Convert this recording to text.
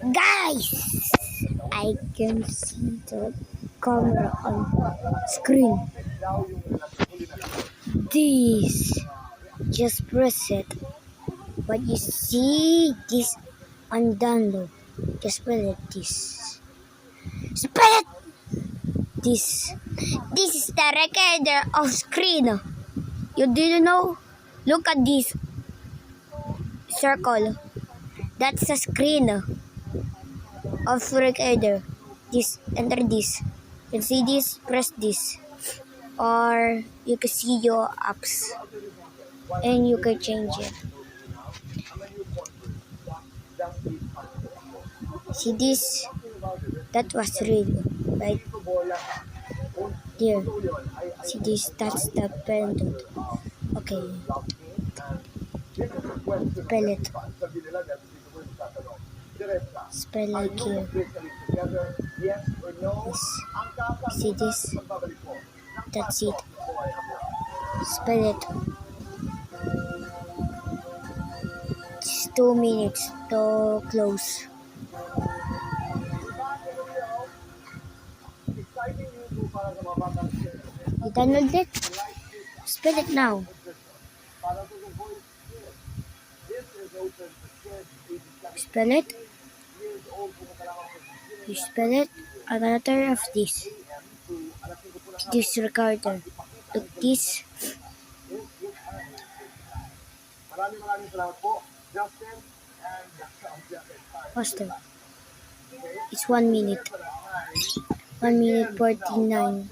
Guys, I can see the camera on screen. This, just press it. But you see this on download. Just press it. Spell it. This is the recorder of screen. You didn't know? Look at this circle. That's the screen of recorder. Enter this. You can see this, press this. Or you can see your apps. And you can change it. See this? That was real. Right there. See this? That's the parenthood. Okay. Spell it. Spell like here. Yes. See this? That's it. Spell it. It's 2 minutes to close. You download it? Spell it now. Spell it. You spell it. Another of this. This recorder. Look this. Faster. It's 1 minute. 1 minute 49.